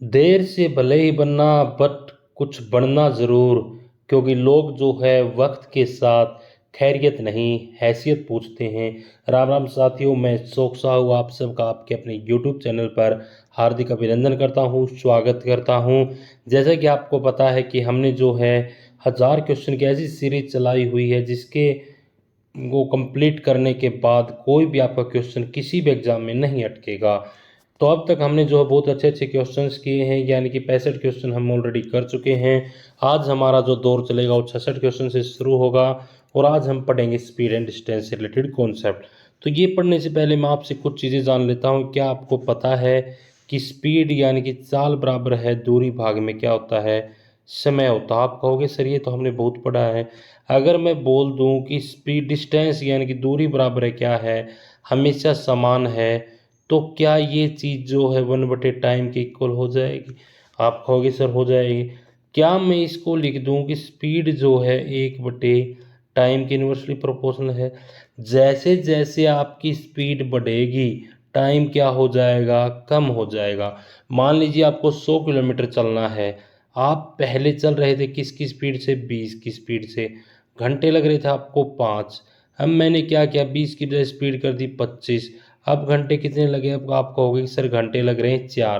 देर से भले ही बनना बट कुछ बनना ज़रूर, क्योंकि लोग जो है वक्त के साथ खैरियत नहीं हैसियत पूछते हैं। राम राम साथियों, मैं शोक साहू आप सबका आपके अपने यूट्यूब चैनल पर हार्दिक अभिनंदन करता हूँ, स्वागत करता हूँ। जैसा कि आपको पता है कि हमने जो है 1000 क्वेश्चन की ऐसी सीरीज चलाई हुई है जिसके वो कंप्लीट करने के बाद कोई भी आपका क्वेश्चन किसी भी एग्जाम में नहीं अटकेगा। तो अब तक हमने जो है बहुत अच्छे अच्छे क्वेश्चंस किए हैं, यानी कि 65 क्वेश्चन हम ऑलरेडी कर चुके हैं। आज हमारा जो दौर चलेगा वो 66 क्वेश्चन से शुरू होगा और आज हम पढ़ेंगे स्पीड एंड डिस्टेंस से रिलेटेड कॉन्सेप्ट। तो ये पढ़ने से पहले मैं आपसे कुछ चीज़ें जान लेता हूँ। क्या आपको पता है कि स्पीड यानी कि चाल बराबर है दूरी भाग में क्या होता है, समय होता है। आप कहोगे सर ये तो हमने बहुत पढ़ा है। अगर मैं बोल दूं कि स्पीड डिस्टेंस यानी कि दूरी बराबर है क्या है, हमेशा समान है, तो क्या ये चीज़ जो है 1/टाइम के इक्वल हो जाएगी? आप कहोगे सर हो जाएगी। क्या मैं इसको लिख दूं कि स्पीड जो है 1/टाइम के इन्वर्सली प्रोपोर्शनल है? जैसे जैसे आपकी स्पीड बढ़ेगी टाइम क्या हो जाएगा, कम हो जाएगा। मान लीजिए आपको 100 किलोमीटर चलना है, आप पहले चल रहे थे किसकी स्पीड से, 20 की स्पीड से, घंटे लग रहे थे आपको 5। अब मैंने क्या किया, 20 की बजाय स्पीड कर दी 25। अब घंटे कितने लगे, अब आप कहोगे कि सर घंटे लग रहे हैं 4।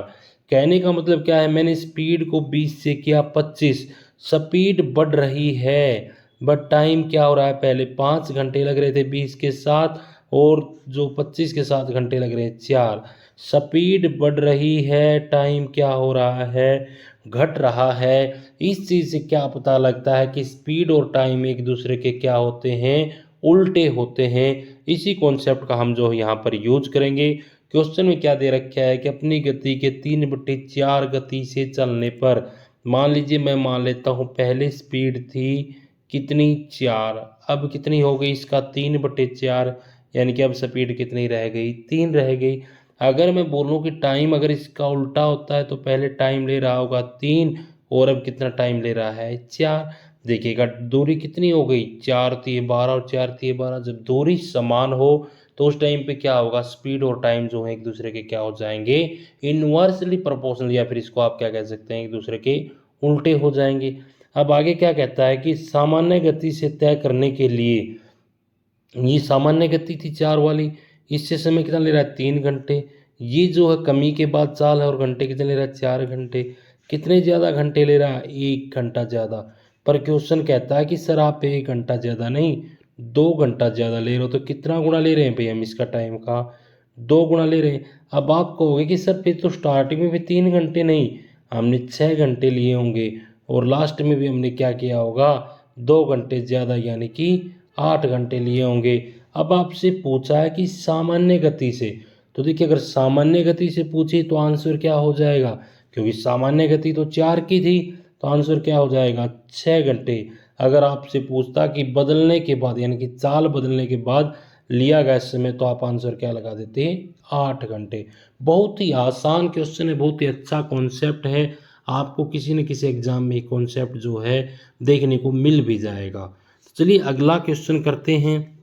कहने का मतलब क्या है, मैंने स्पीड को 20 से किया 25। स्पीड बढ़ रही है बट टाइम क्या हो रहा है, पहले 5 घंटे लग रहे थे 20 के साथ और जो 25 के साथ घंटे लग रहे हैं 4। स्पीड बढ़ रही है, टाइम क्या हो रहा है, घट रहा है। इस चीज़ से क्या पता लगता है कि स्पीड और टाइम एक दूसरे के क्या होते हैं, उल्टे होते हैं। इसी कॉन्सेप्ट का हम जो यहाँ पर यूज करेंगे। क्वेश्चन में क्या दे रखा है कि अपनी गति के 3/4 गति से चलने पर, मान लीजिए मैं मान लेता हूँ पहले स्पीड थी कितनी, 4, अब कितनी हो गई इसका 3/4, यानी कि अब स्पीड कितनी रह गई, 3 रह गई। अगर मैं बोलूँ कि टाइम अगर इसका उल्टा होता है तो पहले टाइम ले रहा होगा 3 और अब कितना टाइम ले रहा है 4। देखिएगा दूरी कितनी हो गई, 4 तिये 12 और 4 तिये 12। जब दूरी समान हो तो उस टाइम पे क्या होगा, स्पीड और टाइम जो है एक दूसरे के क्या हो जाएंगे, इनवर्सली प्रोपोर्शनल, या फिर इसको आप क्या कह सकते हैं, एक दूसरे के उल्टे हो जाएंगे। अब आगे क्या कहता है कि सामान्य गति से तय करने के लिए, ये सामान्य गति थी 4 वाली, इससे समय कितना ले रहा है 3 घंटे। ये जो है कमी के बाद चाल है और घंटे कितने ले रहा है 4 घंटे। कितने ज़्यादा घंटे ले रहा है, 1 घंटा ज़्यादा। पर क्वेश्चन कहता है कि सर आप 1 घंटा ज़्यादा नहीं 2 घंटा ज़्यादा ले रहे हो, तो कितना गुना ले रहे हैं भाई हम इसका टाइम का, 2 गुना ले रहे हैं। अब आप कहोगे कि सर फिर तो स्टार्टिंग में भी 3 घंटे नहीं, हमने 6 घंटे लिए होंगे और लास्ट में भी हमने क्या किया होगा, 2 घंटे ज़्यादा यानी कि 8 घंटे लिए होंगे। अब आपसे पूछा है कि सामान्य गति से, तो देखिए अगर सामान्य गति से पूछे तो आंसर क्या हो जाएगा, क्योंकि सामान्य गति तो 4 की थी, तो आंसर क्या हो जाएगा 6 घंटे। अगर आपसे पूछता कि बदलने के बाद यानी कि चाल बदलने के बाद लिया गया समय, तो आप आंसर क्या लगा देते, 8 घंटे। बहुत ही आसान क्वेश्चन है, बहुत ही अच्छा कॉन्सेप्ट है। आपको किसी न किसी एग्जाम में कॉन्सेप्ट जो है देखने को मिल भी जाएगा। चलिए अगला क्वेश्चन करते हैं।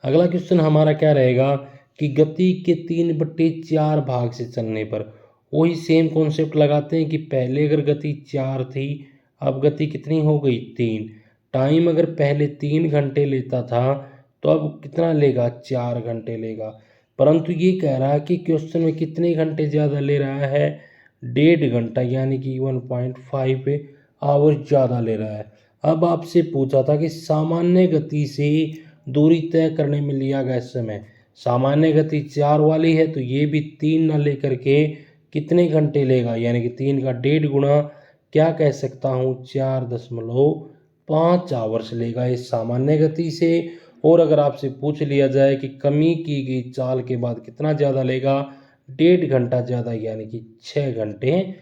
अगला क्वेश्चन हमारा क्या रहेगा कि गति के 3/4 भाग से चलने पर, वही सेम कॉन्सेप्ट लगाते हैं कि पहले अगर गति 4 थी, अब गति कितनी हो गई 3। टाइम अगर पहले 3 घंटे लेता था तो अब कितना लेगा, 4 घंटे लेगा। परंतु ये कह रहा है कि क्वेश्चन में कितने घंटे ज़्यादा ले रहा है, 1.5 घंटा, यानी कि 1.5 आवर ज़्यादा ले रहा है। अब आपसे पूछा था कि सामान्य गति से दूरी तय करने में लिया गया समय, सामान्य गति 4 वाली है तो ये भी 3 ना लेकर के कितने घंटे लेगा, यानी कि 3 का 1.5 गुना, क्या कह सकता हूँ 4.5 आवर्स लेगा इस सामान्य गति से। और अगर आपसे पूछ लिया जाए कि कमी की गई चाल के बाद कितना ज़्यादा लेगा, 1.5 घंटा ज़्यादा, यानी कि 6 घंटे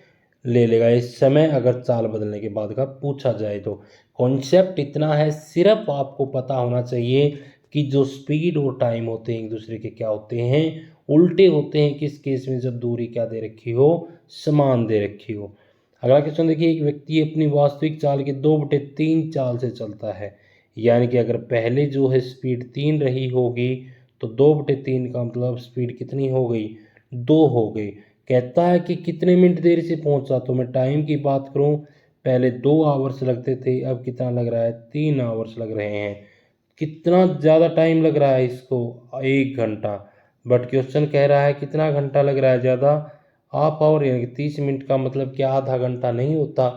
ले लेगा इस समय, अगर चाल बदलने के बाद का पूछा जाए तो। कॉन्सेप्ट इतना है, सिर्फ आपको पता होना चाहिए कि जो स्पीड और टाइम होते हैं एक दूसरे के क्या होते हैं, उल्टे होते हैं। किस केस में, जब दूरी क्या दे रखी हो, समान दे रखी हो। अगला क्वेश्चन देखिए, एक व्यक्ति अपनी वास्तविक चाल के 2/3 चाल से चलता है, यानी कि अगर पहले जो है स्पीड 3 रही होगी तो 2/3 का मतलब स्पीड कितनी हो गई, 2 हो गई। कहता है कि कितने मिनट देर से पहुंचा। तो मैं टाइम की बात करूं, पहले 2 आवर्स लगते थे, अब कितना लग रहा है, 3 आवर्स लग रहे हैं। कितना ज़्यादा टाइम लग रहा है इसको, 1 घंटा। बट क्वेश्चन कह रहा है कितना घंटा लग रहा है ज़्यादा, हाफ आवर, यानी कि 30 मिनट का मतलब क्या आधा घंटा नहीं होता,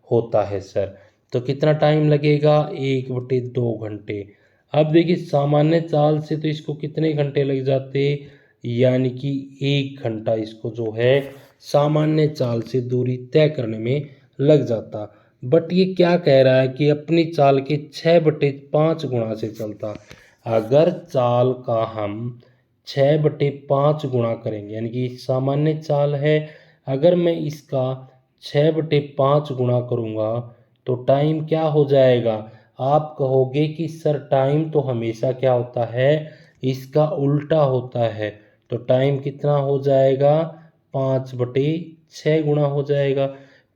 होता है सर। तो कितना टाइम लगेगा, 1/2 घंटे। अब देखिए सामान्य चाल से तो इसको कितने घंटे लग जाते, यानी कि 1 घंटा इसको जो है सामान्य चाल से दूरी तय करने में लग जाता। बट ये क्या कह रहा है कि अपनी चाल के 6/5 गुणा से चलता। अगर चाल का हम 6/5 गुणा करेंगे, यानी कि सामान्य चाल है, अगर मैं इसका 6/5 गुणा करूँगा तो टाइम क्या हो जाएगा। आप कहोगे कि सर टाइम तो हमेशा क्या होता है, इसका उल्टा होता है। तो टाइम कितना हो जाएगा, 5/6 गुणा हो जाएगा।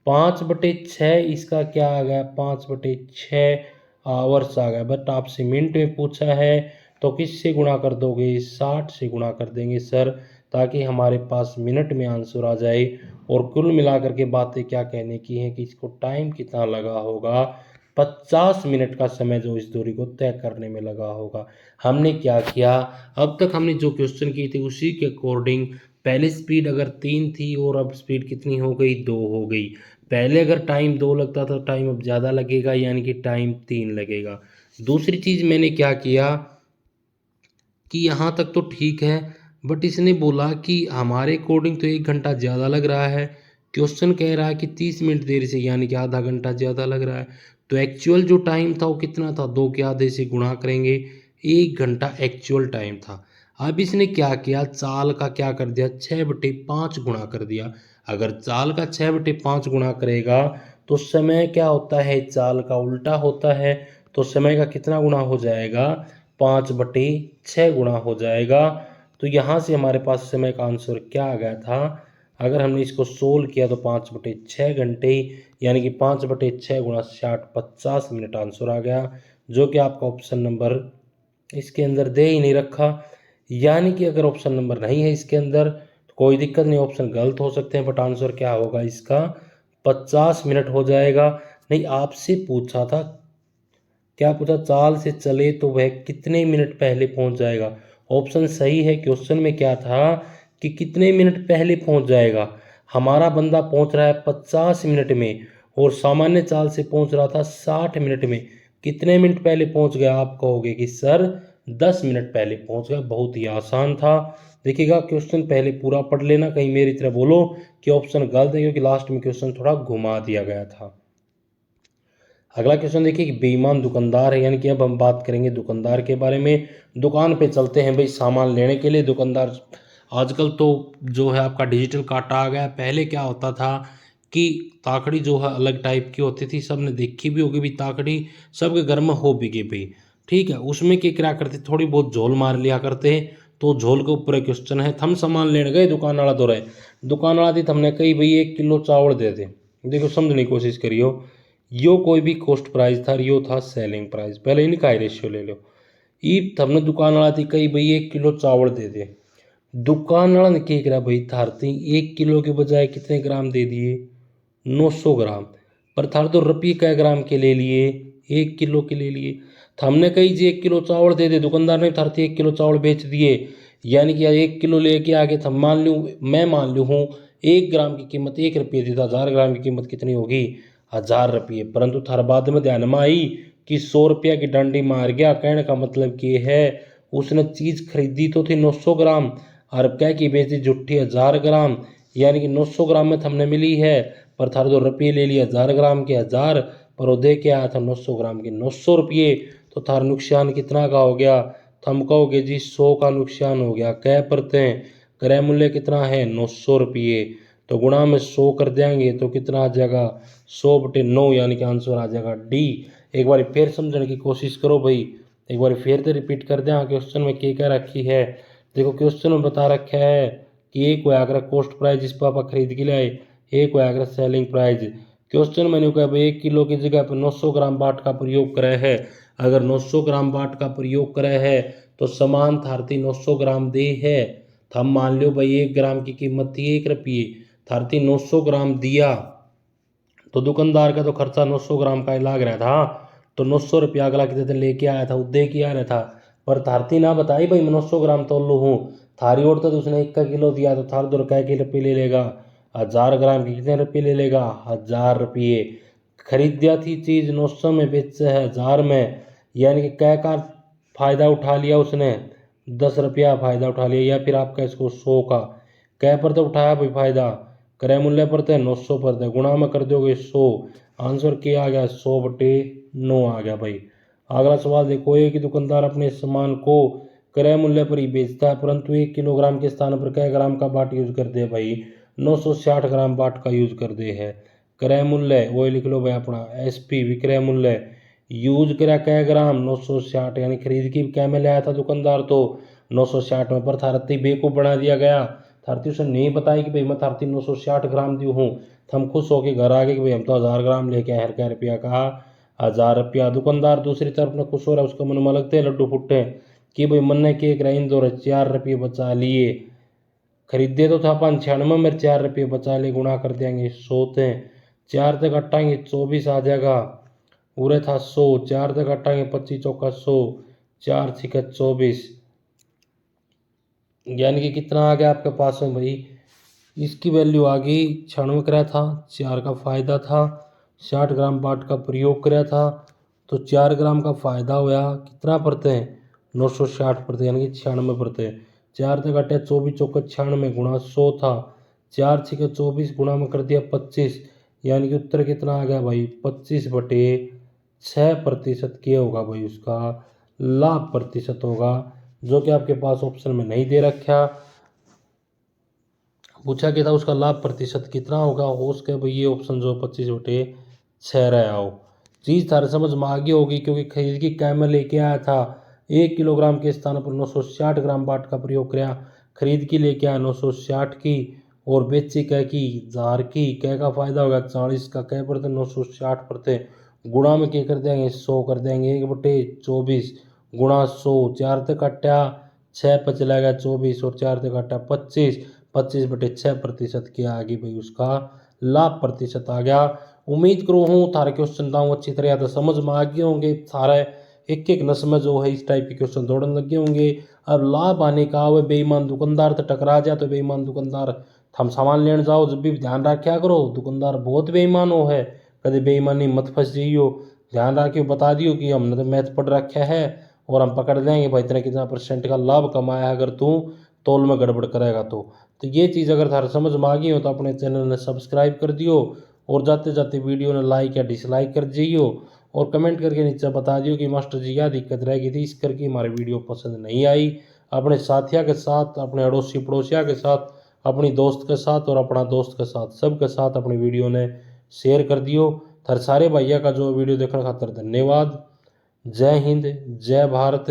5/6 इसका क्या आ गया, 5/6 आवर्स आ गया। बट आपसे मिनट में पूछा है तो किससे गुणा कर दोगे, 60 से गुणा कर देंगे सर, ताकि हमारे पास मिनट में आंसर आ जाए। और कुल मिलाकर के बातें क्या कहने की हैं कि इसको टाइम कितना लगा होगा, 50 मिनट का समय जो इस दूरी को तय करने में लगा होगा। हमने क्या किया, अब तक हमने जो क्वेश्चन किए थे उसी के अकॉर्डिंग, पहले स्पीड अगर 3 थी और अब स्पीड कितनी हो गई, 2 हो गई। पहले अगर टाइम 2 लगता था, टाइम अब ज़्यादा लगेगा, यानी कि टाइम 3 लगेगा। दूसरी चीज़ मैंने क्या किया कि यहाँ तक तो ठीक है, बट इसने बोला कि हमारे अकॉर्डिंग तो 1 घंटा ज़्यादा लग रहा है। क्वेश्चन कह रहा है कि 30 मिनट देर से, यानी कि आधा घंटा ज़्यादा लग रहा है। तो एक्चुअल जो टाइम था वो कितना था, 2 के आधे से गुणा करेंगे, 1 घंटा एक्चुअल टाइम था। अब इसने क्या किया, चाल का क्या कर दिया, 6/5 गुणा कर दिया। अगर चाल का 6/5 गुणा करेगा तो समय क्या होता है, चाल का उल्टा होता है। तो समय का कितना गुणा हो जाएगा, 5/6 गुणा हो जाएगा। तो यहाँ से हमारे पास समय का आंसर क्या आ गया था, अगर हमने इसको सोल्व किया तो 5/6 घंटे, यानी कि 5/6 गुणा 60, 50 मिनट आंसर आ गया, जो कि आपका ऑप्शन नंबर इसके अंदर दे ही नहीं रखा। यानी कि अगर ऑप्शन नंबर नहीं है इसके अंदर तो कोई दिक्कत नहीं, ऑप्शन गलत हो सकते हैं, बट आंसर क्या होगा इसका, 50 मिनट हो जाएगा। नहीं, आपसे पूछा था, क्या पूछा, चाल से चले तो वह कितने मिनट पहले पहुंच जाएगा। ऑप्शन सही है, क्वेश्चन में क्या था कि कितने मिनट पहले पहुंच जाएगा। हमारा बंदा पहुंच रहा है 50 मिनट में और सामान्य चाल से पहुंच रहा था 60 मिनट में। कितने मिनट पहले पहुंच गया, आप कहोगे कि सर 10 मिनट पहले पहुंच गया। बहुत ही आसान था। देखिएगा क्वेश्चन पहले पूरा पढ़ लेना, कहीं मेरी तरह बोलो कि ऑप्शन गलत है, क्योंकि लास्ट में क्वेश्चन थोड़ा घुमा दिया गया था। अगला क्वेश्चन देखिए कि बेईमान दुकानदार है, यानी कि अब हम बात करेंगे दुकानदार के बारे में। दुकान पे चलते हैं भाई सामान लेने के लिए। दुकानदार, आजकल तो जो है आपका डिजिटल काटा आ गया है। पहले क्या होता था कि ताकड़ी जो है अलग टाइप की होती थी, सबने देखी भी होगी भी ताकड़ी, सबके घर में हो भी गई भाई, ठीक है। उसमें क्या करते, थोड़ी बहुत झोल मार लिया करते। तो झोल के ऊपर क्वेश्चन है, थम सामान लेने गए, दुकान वाला दो रहे, दुकान वाला दी हमने कही भाई 1 किलो चावल दे दे। देखो समझने की कोशिश करियो, यो कोई भी कॉस्ट प्राइस था, यो था सेलिंग प्राइस। पहले इनका ही रेशियो ले लो। ई हमने दुकान वाला थी कही भाई 1 किलो चावल दे दे। दुकान वाला ने क्या करा भाई, थारती 1 किलो के बजाय कितने ग्राम दे दिए, 900 ग्राम। पर थार तो रुपये कै ग्राम के ले लिए, 1 किलो के ले लिए। तो हमने कही जी 1 किलो चावल दे दे, दुकानदार ने थारती 1 किलो चावल बेच दिए। यानी कि 1 किलो लेके आगे था, मान लूँ मैं, मान लूँ हूँ 1 ग्राम की कीमत 1 रुपये थी, तो 1000 ग्राम की कीमत कितनी होगी, 1000 रुपये। परंतु थार बाद में ध्यान में आई कि 100 रुपया की डंडी मार गया। कहने का मतलब कि है उसने चीज़ खरीदी तो थी 900 ग्राम और क्या की बेच दी जुट्ठी 1000 ग्राम। यानी कि 900 ग्राम में हमने मिली है, पर थारे 2 रुपये ले लिए 1000 ग्राम के 1000, पर वो दे के आया था 900 ग्राम के 900 रुपये। तो थार नुकसान कितना का हो गया, तो हम कहोगे जी 100 का नुकसान हो गया। कै परतें, क्रय मूल्य कितना है, 900 रुपये। तो गुणा में 100 कर देंगे तो कितना आ जाएगा, 100/9, यानी कि आंसर आ जाएगा डी। एक बार फिर समझने की कोशिश करो भाई, एक बार फिर से रिपीट कर दें। क्वेश्चन में क्या रखी है, देखो क्वेश्चन में बता रखा है कि एक को आगरा कॉस्ट प्राइस जिस पर आप खरीद के लाए, एक को आगरा सेलिंग प्राइस। क्वेश्चन मैंने कहा भाई 1 किलो की जगह पर 900 ग्राम बाट का प्रयोग करे है। अगर 900 ग्राम बाट का प्रयोग करे है तो समान थारती 900 ग्राम दे है, तो हम मान लो भाई 1 ग्राम की कीमत थी 1 रुपये, थारती 900 ग्राम दिया तो दुकानदार का तो खर्चा 900 ग्राम का ही लाग रहा था। तो 900 रुपया अगला कितने दिन लेके आया था, उदय किया रहा था। पर थारती ना बताई भाई मैं 900 ग्राम तोल लू हूँ, थारी और तो उसने 1 किलो दिया तो थार 2 के रुपये ले लेगा। 1000 ग्राम की कितने रुपये ले लेगा, 1000 रुपये। खरीद दिया थी चीज़ 900 में, बेच है 1000 में, यानी कि कै का फायदा उठा लिया उसने, 10 रुपया फायदा उठा लिया। या फिर आपका इसको 100 का कै पर तो उठाया भाई फायदा, क्रय मूल्य पर थे 900 पर थे, गुणा में कर दोगे 100, आंसर क्या आ गया 100/9 आ गया भाई। अगला सवाल देखो, एक ही दुकानदार अपने सामान को क्रय मूल्य पर ही बेचता है परंतु 1 किलोग्राम के स्थान पर कै ग्राम का बाट यूज करते हैं भाई, 960 ग्राम बाट का यूज करते हैं। क्रय मूल्य वो लिख लो भाई अपना SP, विक्रय मूल्य यूज करा कै ग्राम 960, यानी खरीद की कै में ले आया था दुकानदार तो 960 में, पर थारती बेवकूफ़ बना दिया गया। थारती उसे नहीं बताई कि भाई मैं थारती 960 ग्राम दी हूँ। तो हम खुश होकर घर आ गए कि भाई हम तो 1000 ग्राम लेके आए, हर कै रुपया कहा 1000 रुपया। दुकानदार दूसरी तरफ में खुश हो रहा है, उसका मन में लगते हैं लड्डू फुट्टे कि भाई मन ने केक रही दो 4 रुपये बचा लिए। खरीदे तो था 95 में, 4 रुपये बचा लिए, गुणा कर देंगे 100 थे, 4 तक कटाएंगे 24 आ जाएगा, पूरे था 100, 4 तक कटाएंगे 25 चौका 100, 4 छिका 24, यानी कि कितना आ गया आपके पास में भाई, इसकी वैल्यू आ गई 96 कराया था, 4 का फायदा था, 60 ग्राम बाट का प्रयोग कराया था, तो 4 ग्राम का फायदा होया कितना परते हैं 960 परते, यानी कि 96 परते। 4 तक कटे 24 चौका 96 गुणा 100 था, 4 छिके 24 गुणा में कर दिया 25, यानी कि उत्तर कितना आ गया भाई 25/6% क्या होगा भाई, उसका लाभ प्रतिशत होगा, जो कि आपके पास ऑप्शन में नहीं दे रखा। पूछा गया था उसका लाभ प्रतिशत कितना होगा, हो सके भाई ये ऑप्शन जो 25/6 रहा हो। चीज़ थारे समझ में आ गई होगी, क्योंकि खरीद की कै में लेके आया था 1 किलोग्राम के स्थान पर 960 ग्राम बाट का प्रयोग किया, खरीद की लेके आया 960 की और बेची कै की 1000 की, कै का फायदा होगा 40 का, कै पर थे 960 पर थे, गुणा में क्या कर देंगे 100 कर देंगे, 1/24 गुणा 100, 4 तक कट्टा 6 पर चला गया 24 और 4 तक कट्टा 25, 25/6% क्या आ गई भाई, उसका लाभ प्रतिशत आ गया। उम्मीद करो हूँ थारे क्वेश्चन दाऊँ अच्छी तरह तो समझ में आ गए होंगे, सारे एक एक नस में जो है इस टाइप के क्वेश्चन दौड़ने लगे होंगे। अब लाभ आने का वो बेईमान दुकानदार तो टकरा जाए, तो बेईमान दुकानदार हम सामान लेने जाओ जब भी ध्यान रखा करो, दुकानदार बहुत बेईमान हो है, कभी बेईमानी मत फंस जाइयो, ध्यान रखियो, बता दियो कि हमने तो मैथ पढ़ रखा है और हम पकड़ लेंगे भाई इतना कितना % का लाभ कमाया है अगर तू तोल में गड़बड़ करेगा तो ये चीज़ अगर थारा समझ में आ गई हो तो अपने चैनल ने सब्सक्राइब कर दियो और जाते जाते वीडियो ने लाइक या डिसलाइक कर दियो और कमेंट करके नीचे बता दियो कि मास्टर जी यह दिक्कत रहेगी थी, इस करके हमारी वीडियो पसंद नहीं आई। अपने साथिया के साथ, अपने अड़ोसी पड़ोसिया के साथ, अपनी दोस्त के साथ और अपना दोस्त के साथ, सबके साथ अपनी वीडियो ने शेयर कर दियो। थारे सारे भैया का जो वीडियो देखने खातर धन्यवाद। जय हिंद, जय भारत।